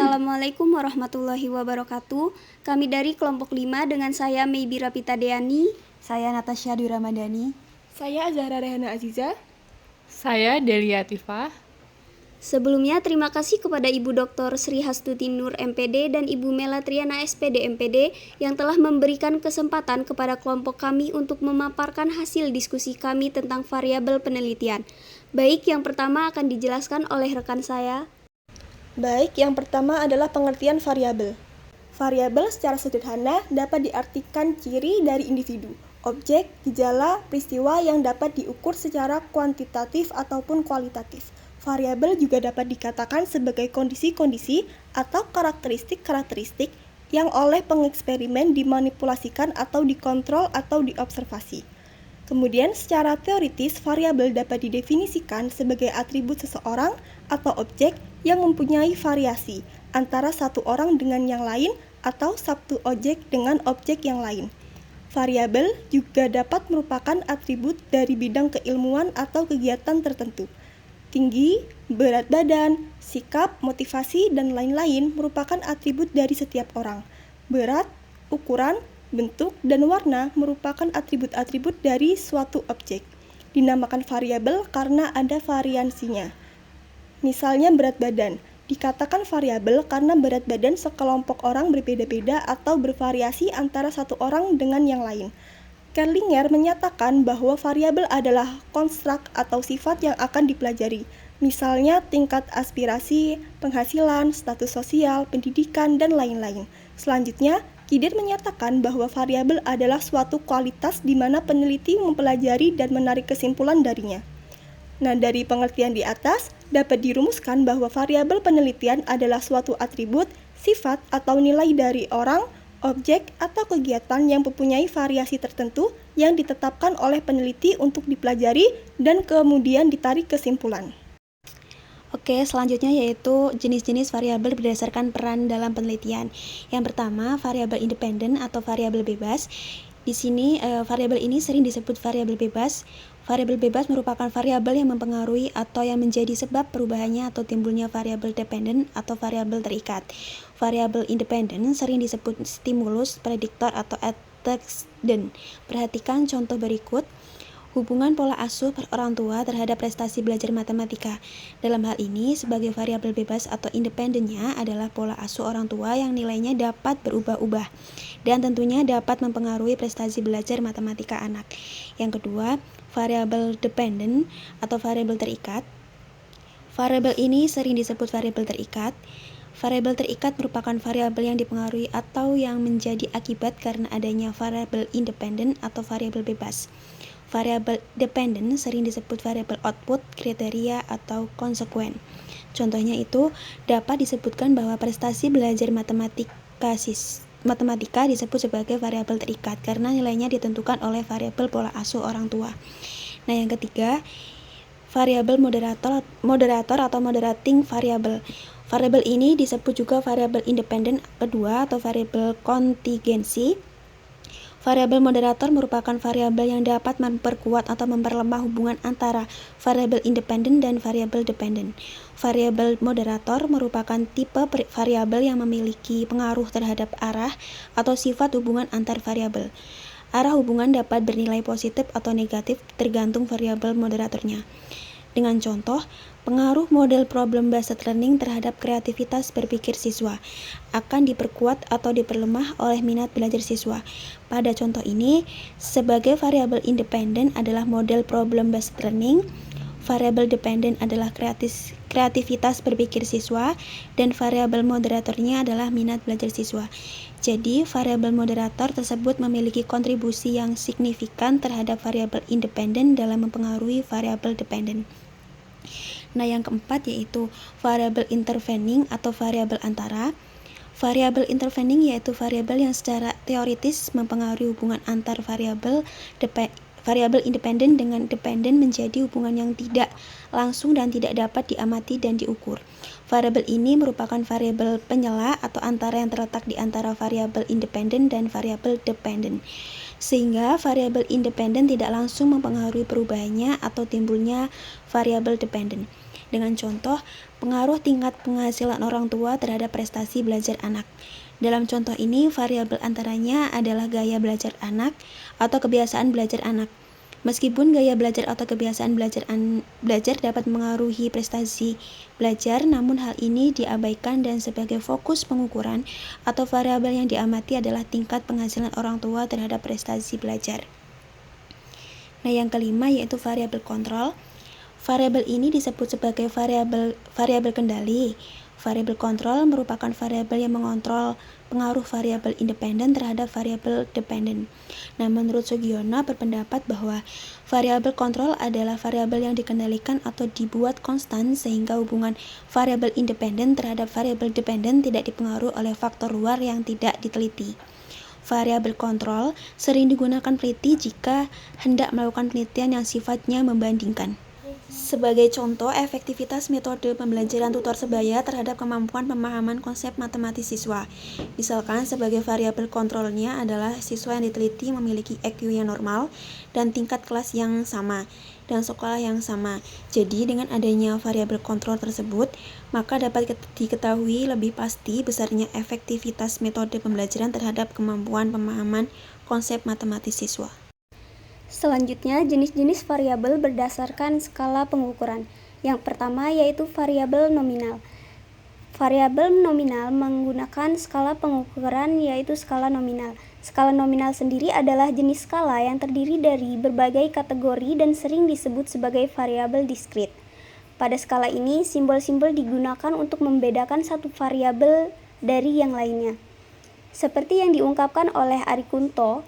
Assalamualaikum warahmatullahi wabarakatuh. Kami dari kelompok 5 dengan saya Maybi Rapita Deani. Saya Natasha Dwi Ramadhani. Saya Zahra Rehana Aziza. Saya Delia Tifah. Sebelumnya terima kasih kepada Ibu Dr. Sri Hastuti Nur MPD dan Ibu Mela Triana SPD MPD yang telah memberikan kesempatan kepada kelompok kami untuk memaparkan hasil diskusi kami tentang variabel penelitian. Baik, yang pertama akan dijelaskan oleh rekan saya. Baik, yang pertama adalah pengertian variabel. Variabel secara sederhana dapat diartikan ciri dari individu, objek, gejala, peristiwa yang dapat diukur secara kuantitatif ataupun kualitatif. Variabel juga dapat dikatakan sebagai kondisi-kondisi atau karakteristik-karakteristik yang oleh pengeksperimen dimanipulasikan atau dikontrol atau diobservasi. Kemudian, secara teoritis, variabel dapat didefinisikan sebagai atribut seseorang atau objek yang mempunyai variasi antara satu orang dengan yang lain atau satu objek dengan objek yang lain. Variabel juga dapat merupakan atribut dari bidang keilmuan atau kegiatan tertentu. Tinggi, berat badan, sikap, motivasi, dan lain-lain merupakan atribut dari setiap orang. Berat, ukuran, bentuk, dan warna merupakan atribut-atribut dari suatu objek. Dinamakan variabel karena ada variansinya. Misalnya berat badan, dikatakan variabel karena berat badan sekelompok orang berbeda-beda atau bervariasi antara satu orang dengan yang lain. Kerlinger menyatakan bahwa variabel adalah konstruk atau sifat yang akan dipelajari, misalnya tingkat aspirasi, penghasilan, status sosial, pendidikan, dan lain-lain. Selanjutnya, Kidir menyatakan bahwa variabel adalah suatu kualitas di mana peneliti mempelajari dan menarik kesimpulan darinya. Nah, dari pengertian di atas, dapat dirumuskan bahwa variabel penelitian adalah suatu atribut, sifat, atau nilai dari orang, objek, atau kegiatan yang mempunyai variasi tertentu yang ditetapkan oleh peneliti untuk dipelajari dan kemudian ditarik kesimpulan. Oke, selanjutnya yaitu jenis-jenis variabel berdasarkan peran dalam penelitian. Yang pertama, variabel independen atau variabel bebas. Di sini variabel ini sering disebut variabel bebas. Variabel bebas merupakan variabel yang mempengaruhi atau yang menjadi sebab perubahannya atau timbulnya variabel dependen atau variabel terikat. Variabel independen sering disebut stimulus, prediktor, atau antecedent. Perhatikan contoh berikut. Hubungan pola asuh orang tua terhadap prestasi belajar matematika. Dalam hal ini, sebagai variabel bebas atau independennya adalah pola asuh orang tua yang nilainya dapat berubah-ubah dan tentunya dapat mempengaruhi prestasi belajar matematika anak. Yang kedua, variabel dependen atau variabel terikat. Variabel ini sering disebut variabel terikat. Variabel terikat merupakan variabel yang dipengaruhi atau yang menjadi akibat karena adanya variabel independen atau variabel bebas. Variabel dependen sering disebut variabel output, kriteria, atau konsekuen. Contohnya itu dapat disebutkan bahwa prestasi belajar matematika disebut sebagai variabel terikat karena nilainya ditentukan oleh variabel pola asuh orang tua. Nah, yang ketiga, variabel moderator atau moderating variable. Variabel ini disebut juga variabel independen kedua atau variabel kontingensi. Variabel moderator merupakan variabel yang dapat memperkuat atau memperlemah hubungan antara variabel independen dan variabel dependen. Variabel moderator merupakan tipe variabel yang memiliki pengaruh terhadap arah atau sifat hubungan antar variabel. Arah hubungan dapat bernilai positif atau negatif tergantung variabel moderatornya. Dengan contoh, pengaruh model problem-based learning terhadap kreativitas berpikir siswa akan diperkuat atau diperlemah oleh minat belajar siswa. Pada contoh ini, sebagai variabel independen adalah model problem-based learning, variabel dependen adalah kreativitas berpikir siswa, dan variabel moderatornya adalah minat belajar siswa. Jadi, variabel moderator tersebut memiliki kontribusi yang signifikan terhadap variabel independen dalam mempengaruhi variabel dependen. Nah, yang keempat yaitu variabel intervening atau variabel antara. Variabel intervening yaitu variabel yang secara teoritis mempengaruhi hubungan antar variabel independen dengan dependen menjadi hubungan yang tidak langsung dan tidak dapat diamati dan diukur. Variabel ini merupakan variabel penyela atau antara yang terletak di antara variabel independen dan variabel dependen. Sehingga variabel independen tidak langsung mempengaruhi perubahannya atau timbulnya variabel dependen. dengan contoh pengaruh tingkat penghasilan orang tua terhadap prestasi belajar anak. Dalam contoh ini, variabel antaranya adalah gaya belajar anak atau kebiasaan belajar anak. Meskipun gaya belajar atau kebiasaan belajar dapat mengaruhi prestasi belajar, namun hal ini diabaikan dan sebagai fokus pengukuran atau variabel yang diamati adalah tingkat penghasilan orang tua terhadap prestasi belajar. Nah, yang kelima yaitu variabel kontrol. Variabel ini disebut sebagai variabel kendali. Variabel kontrol merupakan variabel yang mengontrol pengaruh variabel independen terhadap variabel dependen. Nah, menurut Sugiono berpendapat bahwa variabel kontrol adalah variabel yang dikendalikan atau dibuat konstan sehingga hubungan variabel independen terhadap variabel dependen tidak dipengaruhi oleh faktor luar yang tidak diteliti. Variabel kontrol sering digunakan peneliti jika hendak melakukan penelitian yang sifatnya membandingkan. Sebagai contoh, efektivitas metode pembelajaran tutor sebaya terhadap kemampuan pemahaman konsep matematis siswa. Misalkan sebagai variabel kontrolnya adalah siswa yang diteliti memiliki IQ yang normal dan tingkat kelas yang sama dan sekolah yang sama. Jadi dengan adanya variabel kontrol tersebut, maka dapat diketahui lebih pasti besarnya efektivitas metode pembelajaran terhadap kemampuan pemahaman konsep matematis siswa. Selanjutnya, jenis-jenis variabel berdasarkan skala pengukuran. Yang pertama yaitu variabel nominal. Variabel nominal menggunakan skala pengukuran yaitu skala nominal. Skala nominal sendiri adalah jenis skala yang terdiri dari berbagai kategori dan sering disebut sebagai variabel diskrit. Pada skala ini, simbol-simbol digunakan untuk membedakan satu variabel dari yang lainnya. Seperti yang diungkapkan oleh Ari Kunto,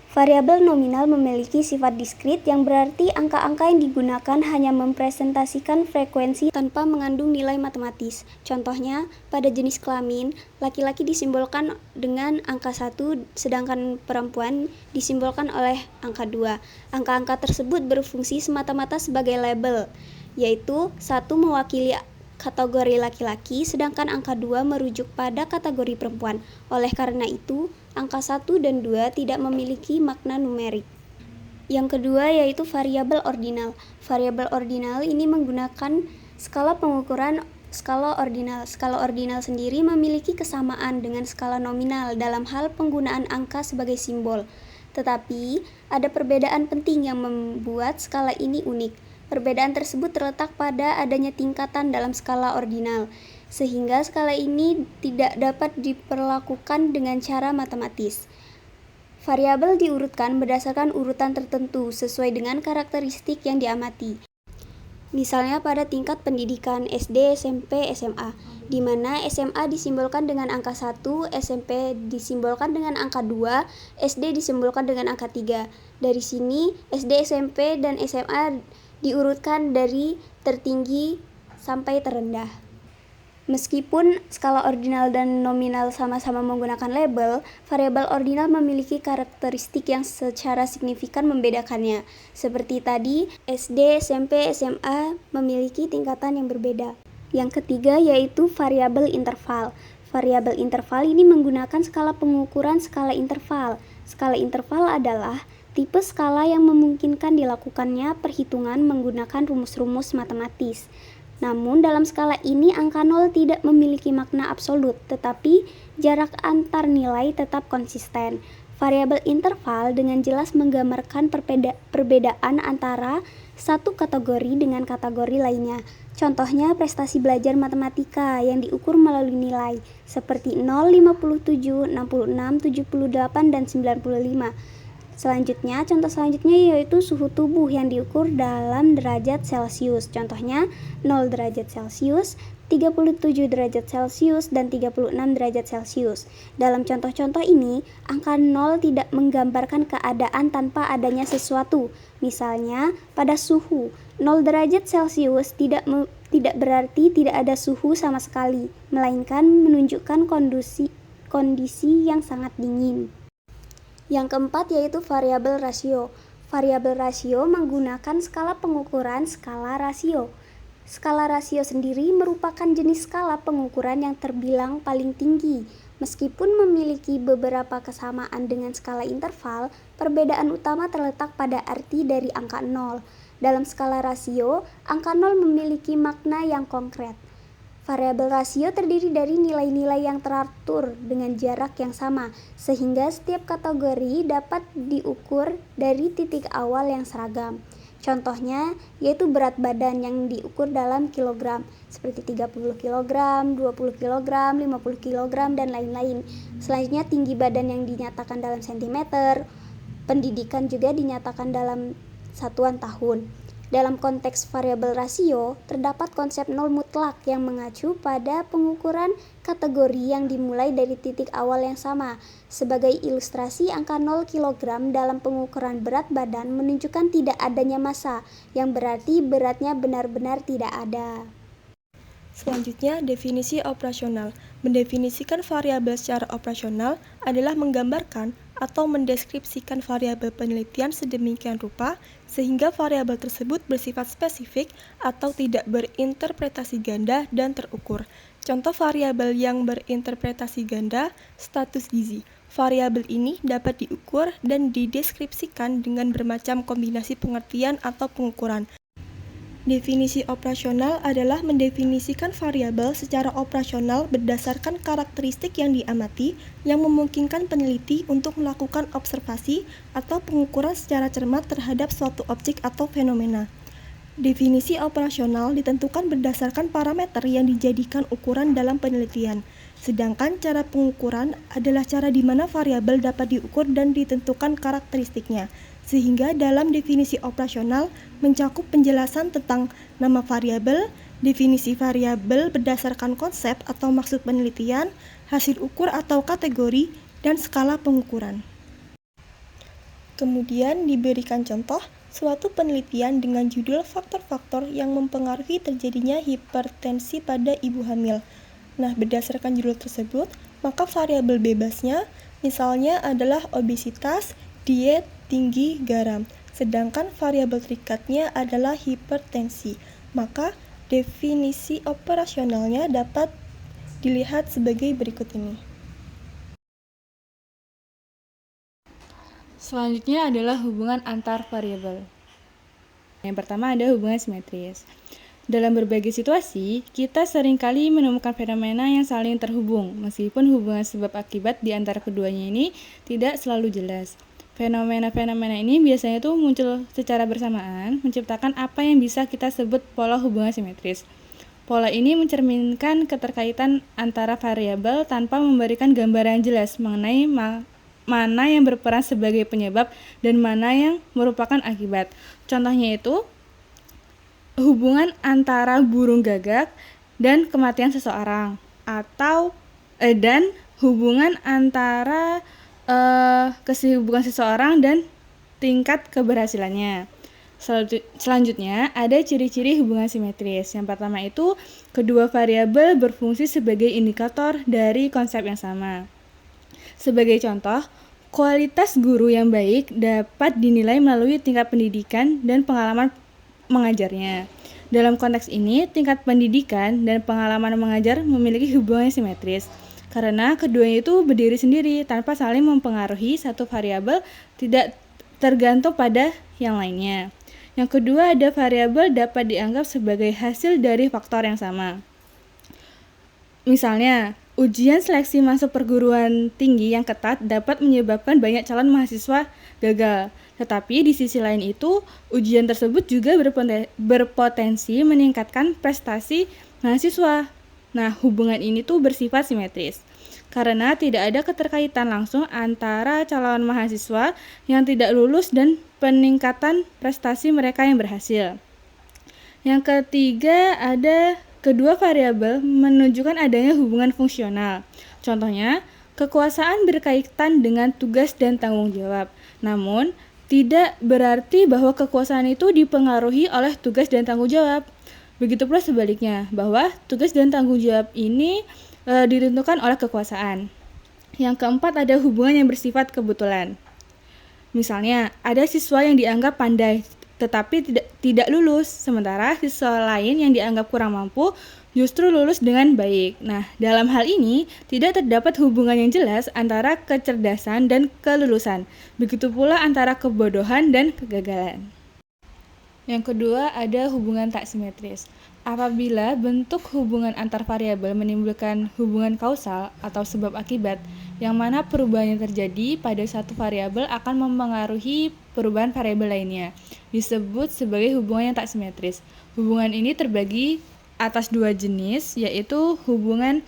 variabel nominal memiliki sifat diskrit yang berarti angka-angka yang digunakan hanya mempresentasikan frekuensi tanpa mengandung nilai matematis. Contohnya, pada jenis kelamin, laki-laki disimbolkan dengan angka 1, sedangkan perempuan disimbolkan oleh angka 2. Angka-angka tersebut berfungsi semata-mata sebagai label, yaitu 1 mewakili kategori laki-laki, sedangkan angka 2 merujuk pada kategori perempuan. Oleh karena itu, angka 1 dan 2 tidak memiliki makna numerik. Yang kedua yaitu variabel ordinal. Variabel ordinal ini menggunakan skala pengukuran skala ordinal. Skala ordinal sendiri memiliki kesamaan dengan skala nominal dalam hal penggunaan angka sebagai simbol. Tetapi, ada perbedaan penting yang membuat skala ini unik. Perbedaan tersebut terletak pada adanya tingkatan dalam skala ordinal, sehingga skala ini tidak dapat diperlakukan dengan cara matematis. Variabel diurutkan berdasarkan urutan tertentu sesuai dengan karakteristik yang diamati. Misalnya pada tingkat pendidikan SD, SMP, SMA, di mana SMA disimbolkan dengan angka 1, SMP disimbolkan dengan angka 2, SD disimbolkan dengan angka 3. Dari sini, SD, SMP, dan SMA diurutkan dari tertinggi sampai terendah. Meskipun skala ordinal dan nominal sama-sama menggunakan label, variabel ordinal memiliki karakteristik yang secara signifikan membedakannya. Seperti tadi, SD, SMP, SMA memiliki tingkatan yang berbeda. Yang ketiga yaitu variabel interval. Variabel interval ini menggunakan skala pengukuran skala interval. Skala interval adalah tipe skala yang memungkinkan dilakukannya perhitungan menggunakan rumus-rumus matematis. Namun dalam skala ini angka 0 tidak memiliki makna absolut, tetapi jarak antar nilai tetap konsisten. Variabel interval dengan jelas menggambarkan perbedaan antara satu kategori dengan kategori lainnya. Contohnya prestasi belajar matematika yang diukur melalui nilai seperti 0, 57, 66, 78, dan 95. Contoh selanjutnya yaitu suhu tubuh yang diukur dalam derajat Celcius. Contohnya 0 derajat Celcius, 37 derajat Celcius, dan 36 derajat Celcius. Dalam contoh-contoh ini, angka 0 tidak menggambarkan keadaan tanpa adanya sesuatu. Misalnya, pada suhu, 0 derajat Celcius tidak berarti tidak ada suhu sama sekali, melainkan menunjukkan kondisi yang sangat dingin. Yang keempat yaitu variabel rasio. Variabel rasio menggunakan skala pengukuran skala rasio. Skala rasio sendiri merupakan jenis skala pengukuran yang terbilang paling tinggi. Meskipun memiliki beberapa kesamaan dengan skala interval, perbedaan utama terletak pada arti dari angka 0. Dalam skala rasio, angka 0 memiliki makna yang konkret. Variabel rasio terdiri dari nilai-nilai yang teratur dengan jarak yang sama, sehingga setiap kategori dapat diukur dari titik awal yang seragam. Contohnya, yaitu berat badan yang diukur dalam kilogram, seperti 30 kg, 20 kg, 50 kg, dan lain-lain. Selanjutnya, tinggi badan yang dinyatakan dalam sentimeter. Pendidikan juga dinyatakan dalam satuan tahun. Dalam konteks variabel rasio, terdapat konsep nol mutlak yang mengacu pada pengukuran kategori yang dimulai dari titik awal yang sama. Sebagai ilustrasi, angka 0 kg dalam pengukuran berat badan menunjukkan tidak adanya massa, yang berarti beratnya benar-benar tidak ada. Selanjutnya, definisi operasional. Mendefinisikan variabel secara operasional adalah menggambarkan atau mendeskripsikan variabel penelitian sedemikian rupa sehingga variabel tersebut bersifat spesifik atau tidak berinterpretasi ganda dan terukur. Contoh variabel yang berinterpretasi ganda, status gizi. Variabel ini dapat diukur dan dideskripsikan dengan bermacam kombinasi pengertian atau pengukuran. Definisi operasional adalah mendefinisikan variabel secara operasional berdasarkan karakteristik yang diamati yang memungkinkan peneliti untuk melakukan observasi atau pengukuran secara cermat terhadap suatu objek atau fenomena. Definisi operasional ditentukan berdasarkan parameter yang dijadikan ukuran dalam penelitian, sedangkan cara pengukuran adalah cara di mana variabel dapat diukur dan ditentukan karakteristiknya. Sehingga dalam definisi operasional mencakup penjelasan tentang nama variabel, definisi variabel berdasarkan konsep atau maksud penelitian, hasil ukur atau kategori, dan skala pengukuran. Kemudian diberikan contoh suatu penelitian dengan judul faktor-faktor yang mempengaruhi terjadinya hipertensi pada ibu hamil. Nah, berdasarkan judul tersebut, maka variabel bebasnya misalnya adalah obesitas, diet, tinggi garam, sedangkan variabel terikatnya adalah hipertensi. Maka definisi operasionalnya dapat dilihat sebagai berikut ini. Selanjutnya adalah hubungan antar variabel. Yang pertama ada hubungan simetris. Dalam berbagai situasi, kita seringkali menemukan fenomena yang saling terhubung, meskipun hubungan sebab akibat di antara keduanya ini tidak selalu jelas. Fenomena-fenomena ini biasanya itu muncul secara bersamaan, menciptakan apa yang bisa kita sebut pola hubungan simetris. Pola ini mencerminkan keterkaitan antara variabel tanpa memberikan gambaran jelas mengenai mana yang berperan sebagai penyebab dan mana yang merupakan akibat. Contohnya itu hubungan antara burung gagak dan kematian seseorang, atau dan hubungan antara kesibukan seseorang dan tingkat keberhasilannya. Selanjutnya ada ciri-ciri hubungan simetris. Yang pertama itu kedua variabel berfungsi sebagai indikator dari konsep yang sama. Sebagai contoh, kualitas guru yang baik dapat dinilai melalui tingkat pendidikan dan pengalaman mengajarnya. Dalam konteks ini, tingkat pendidikan dan pengalaman mengajar memiliki hubungan simetris. Karena keduanya itu berdiri sendiri tanpa saling mempengaruhi, satu variabel tidak tergantung pada yang lainnya. Yang kedua, ada variabel dapat dianggap sebagai hasil dari faktor yang sama. Misalnya, ujian seleksi masuk perguruan tinggi yang ketat dapat menyebabkan banyak calon mahasiswa gagal. Tetapi di sisi lain itu, ujian tersebut juga berpotensi meningkatkan prestasi mahasiswa. Nah, hubungan ini tuh bersifat simetris karena tidak ada keterkaitan langsung antara calon mahasiswa yang tidak lulus dan peningkatan prestasi mereka yang berhasil. Yang ketiga, ada kedua variabel menunjukkan adanya hubungan fungsional. Contohnya, kekuasaan berkaitan dengan tugas dan tanggung jawab. Namun, tidak berarti bahwa kekuasaan itu dipengaruhi oleh tugas dan tanggung jawab. Begitu pula sebaliknya, bahwa tugas dan tanggung jawab ini ditentukan oleh kekuasaan. Yang keempat, ada hubungan yang bersifat kebetulan. Misalnya, ada siswa yang dianggap pandai tetapi tidak lulus, sementara siswa lain yang dianggap kurang mampu justru lulus dengan baik. Nah, dalam hal ini tidak terdapat hubungan yang jelas antara kecerdasan dan kelulusan. Begitu pula antara kebodohan dan kegagalan. Yang kedua ada hubungan tak simetris. Apabila bentuk hubungan antar variabel menimbulkan hubungan kausal atau sebab akibat, yang mana perubahan yang terjadi pada satu variabel akan mempengaruhi perubahan variabel lainnya, disebut sebagai hubungan yang tak simetris. Hubungan ini terbagi atas dua jenis, yaitu hubungan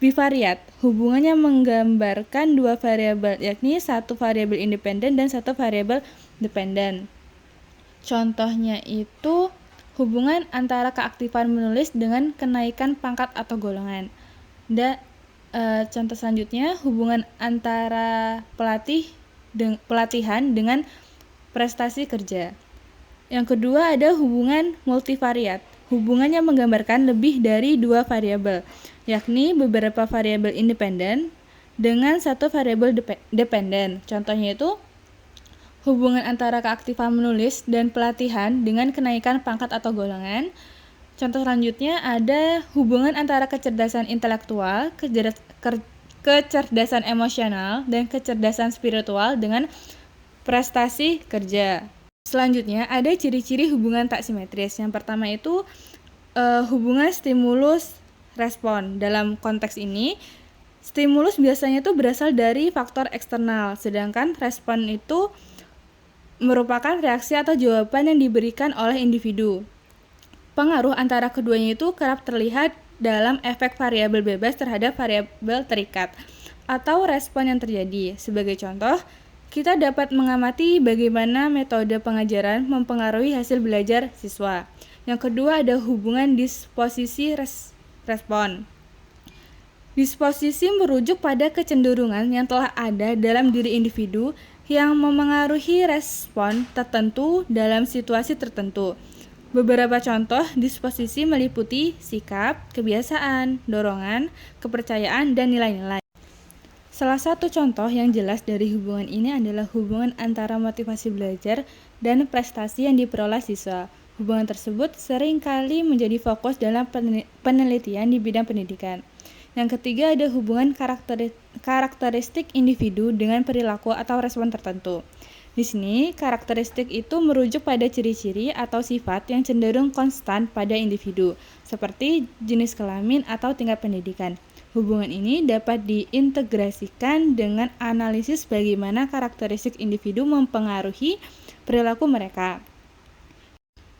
bivariat. Hubungannya menggambarkan dua variabel, yakni satu variabel independen dan satu variabel dependen. Contohnya itu hubungan antara keaktifan menulis dengan kenaikan pangkat atau golongan. Contoh selanjutnya hubungan antara pelatihan dengan prestasi kerja. Yang kedua ada hubungan multivariat. Hubungannya menggambarkan lebih dari dua variabel, yakni beberapa variabel independen dengan satu variabel dependen. Contohnya itu hubungan antara keaktifan menulis dan pelatihan dengan kenaikan pangkat atau golongan. Contoh selanjutnya ada hubungan antara kecerdasan intelektual, kecerdasan emosional, dan kecerdasan spiritual dengan prestasi kerja. Selanjutnya ada ciri-ciri hubungan tak simetris. Yang pertama itu hubungan stimulus respon. Dalam konteks ini, stimulus biasanya itu berasal dari faktor eksternal, sedangkan respon itu merupakan reaksi atau jawaban yang diberikan oleh individu. Pengaruh antara keduanya itu kerap terlihat dalam efek variabel bebas terhadap variabel terikat atau respon yang terjadi. Sebagai contoh, kita dapat mengamati bagaimana metode pengajaran mempengaruhi hasil belajar siswa. Yang kedua ada hubungan disposisi respon. Disposisi merujuk pada kecenderungan yang telah ada dalam diri individu yang memengaruhi respon tertentu dalam situasi tertentu. Beberapa contoh disposisi meliputi sikap, kebiasaan, dorongan, kepercayaan, dan nilai-nilai. Salah satu contoh yang jelas dari hubungan ini adalah hubungan antara motivasi belajar dan prestasi yang diperoleh siswa. Hubungan tersebut seringkali menjadi fokus dalam penelitian di bidang pendidikan. Yang ketiga ada hubungan karakteristik individu dengan perilaku atau respon tertentu. Di sini, karakteristik itu merujuk pada ciri-ciri atau sifat yang cenderung konstan pada individu, seperti jenis kelamin atau tingkat pendidikan. Hubungan ini dapat diintegrasikan dengan analisis bagaimana karakteristik individu mempengaruhi perilaku mereka.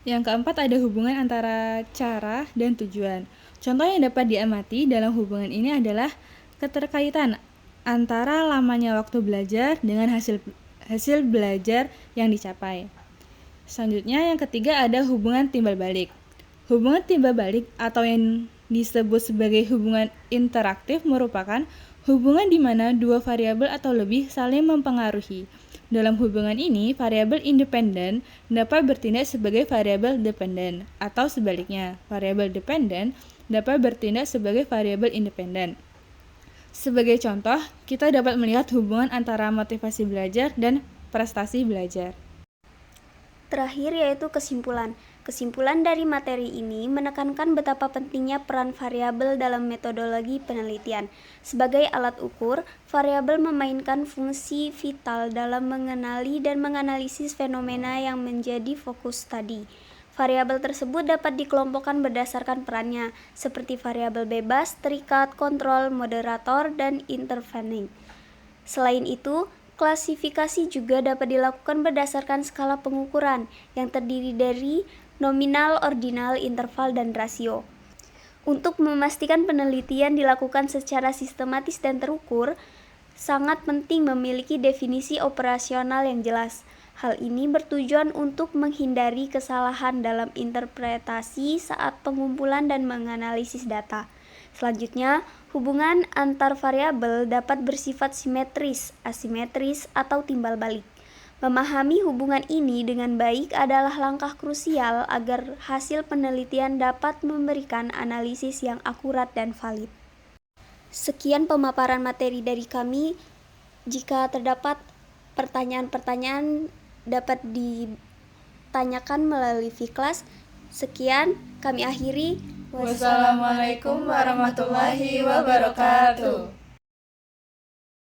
Yang keempat ada hubungan antara cara dan tujuan. Contoh yang dapat diamati dalam hubungan ini adalah keterkaitan antara lamanya waktu belajar dengan hasil belajar yang dicapai. Selanjutnya yang ketiga ada hubungan timbal balik. Hubungan timbal balik atau yang disebut sebagai hubungan interaktif merupakan hubungan di mana dua variabel atau lebih saling mempengaruhi. Dalam hubungan ini, variabel independen dapat bertindak sebagai variabel dependen, atau sebaliknya, variabel dependen dapat bertindak sebagai variabel independen. Sebagai contoh, kita dapat melihat hubungan antara motivasi belajar dan prestasi belajar. Terakhir yaitu kesimpulan. Kesimpulan dari materi ini menekankan betapa pentingnya peran variabel dalam metodologi penelitian. Sebagai alat ukur, variabel memainkan fungsi vital dalam mengenali dan menganalisis fenomena yang menjadi fokus studi. Variabel tersebut dapat dikelompokkan berdasarkan perannya, seperti variabel bebas, terikat, kontrol, moderator, dan intervening. Selain itu, klasifikasi juga dapat dilakukan berdasarkan skala pengukuran yang terdiri dari nominal, ordinal, interval, dan rasio. Untuk memastikan penelitian dilakukan secara sistematis dan terukur, sangat penting memiliki definisi operasional yang jelas. Hal ini bertujuan untuk menghindari kesalahan dalam interpretasi saat pengumpulan dan menganalisis data. Selanjutnya, hubungan antar variabel dapat bersifat simetris, asimetris, atau timbal balik. Memahami hubungan ini dengan baik adalah langkah krusial agar hasil penelitian dapat memberikan analisis yang akurat dan valid. Sekian pemaparan materi dari kami. Jika terdapat pertanyaan-pertanyaan dapat ditanyakan melalui Vkelas. Sekian, kami akhiri. Wassalamualaikum warahmatullahi wabarakatuh.